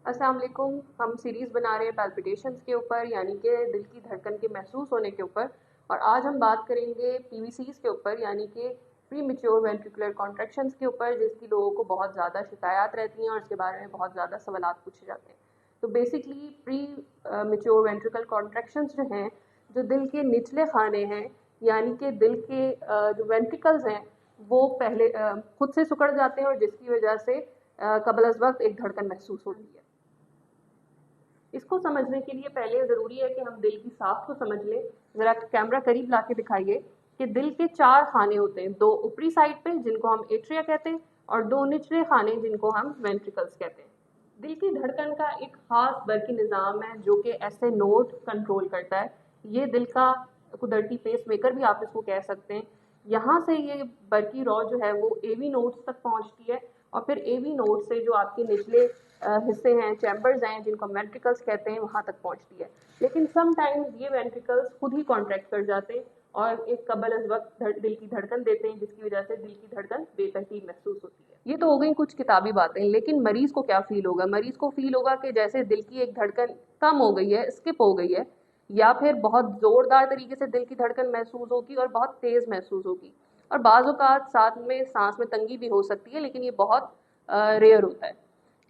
अस्सलाम वालेकुम। हम सीरीज़ बना रहे हैं पैल्पिटेशंस के ऊपर, यानी कि दिल की धड़कन के महसूस होने के ऊपर। और आज हम बात करेंगे पीवीसीज़ के ऊपर, यानी कि प्री मैच्योर वेंट्रिकुलर कॉन्ट्रैक्शंस के ऊपर, जिसकी लोगों को बहुत ज़्यादा शिकायत रहती हैं और इसके बारे में बहुत ज़्यादा सवालात पूछे जाते हैं। तो basically pre mature ventricle contractions जो हैं, जो दिल के निचले खाने हैं, यानी कि दिल के जो वेंट्रिकल्स हैं वो पहले खुद से सिकुड़ जाते हैं और जिसकी वजह से कबल अज़ वक्त एक धड़कन महसूस होती है। इसको समझने के लिए पहले ज़रूरी है कि हम दिल की साख को समझ लें। ज़रा कैमरा करीब ला के दिखाइए कि दिल के 4 खाने होते हैं, 2 ऊपरी साइड पे जिनको हम एट्रिया कहते हैं और 2 निचले खाने जिनको हम वेंट्रिकल्स कहते हैं। दिल की धड़कन का एक ख़ास बरकी निज़ाम है जो कि ऐसे नोट कंट्रोल करता है। ये दिल का कुदरती पेस मेकर भी आप इसको कह सकते हैं। यहाँ से ये बरकी रॉ जो है वो एवी नोट्स तक पहुँचती है और फिर एवी नोट से जो आपके निचले हिस्से हैं, चैम्बर्स हैं जिनको हम वेंट्रिकल्स कहते हैं, वहाँ तक पहुँचती है। लेकिन समटाइम्स ये वेंट्रिकल्स खुद ही कॉन्ट्रैक्ट कर जाते हैं और एक कबल अज़ वक्त दिल की धड़कन देते हैं, जिसकी वजह से दिल की धड़कन बेतरतीब महसूस होती है। ये तो हो गई कुछ किताबी बातें, लेकिन मरीज़ को क्या फ़ील होगा? मरीज़ को फ़ील होगा कि जैसे दिल की एक धड़कन कम हो गई है, स्किप हो गई है, या फिर बहुत ज़ोरदार तरीके से दिल की धड़कन महसूस होगी और बहुत तेज़ महसूस होगी। और बाज़ औक़ात साथ में सांस में तंगी भी हो सकती है, लेकिन ये बहुत रेयर होता है।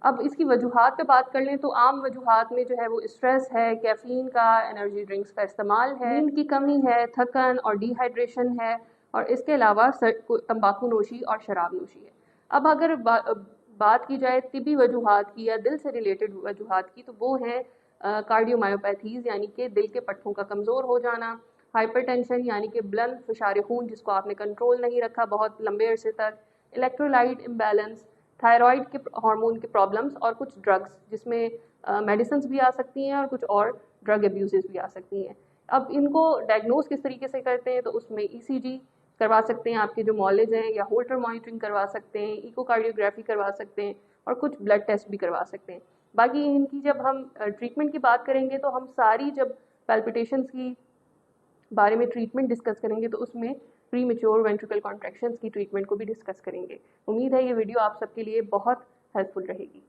अब इसकी वजूहात पे बात कर लें तो आम वजूहात में जो है वो स्ट्रेस है, कैफ़ीन का, एनर्जी ड्रिंक्स का इस्तेमाल है, नींद की कमी है, थकन और डिहाइड्रेशन है, और इसके अलावा तंबाकू नोशी और शराब नोशी है। अब अगर बात की जाए तिबी वजूहात की या दिल से रिलेटेड वजूहात की, तो वो हैं कार्डियोमायोपैथीज़, यानी कि दिल के पट्टों का कमज़ोर हो जाना, हाइपरटेंशन यानी कि बुलंद फ़िशार खून जिसको आपने कंट्रोल नहीं रखा बहुत लंबे अरसे तक, इलेक्ट्रोलाइट इम्बैलेंस, थायराइड के हार्मोन के प्रॉब्लम्स और कुछ ड्रग्स जिसमें मेडिसिन्स भी आ सकती हैं और कुछ और ड्रग अब्यूज़ भी आ सकती हैं। अब इनको डायग्नोज किस तरीके से करते हैं, तो उसमें ईसीजी करवा सकते हैं आपके जो मॉलिज हैं, या होल्टर मॉनिटरिंग करवा सकते हैं, इकोकार्डियोग्राफी करवा सकते हैं और कुछ ब्लड टेस्ट भी करवा सकते हैं। बाकी इनकी जब हम ट्रीटमेंट की बात करेंगे तो हम सारी जब पैल्पिटेशंस की बारे में ट्रीटमेंट डिस्कस करेंगे तो उसमें प्री मैच्योर वेंट्रिकल कॉन्ट्रैक्शंस की ट्रीटमेंट को भी डिस्कस करेंगे। उम्मीद है ये वीडियो आप सबके लिए बहुत हेल्पफुल रहेगी।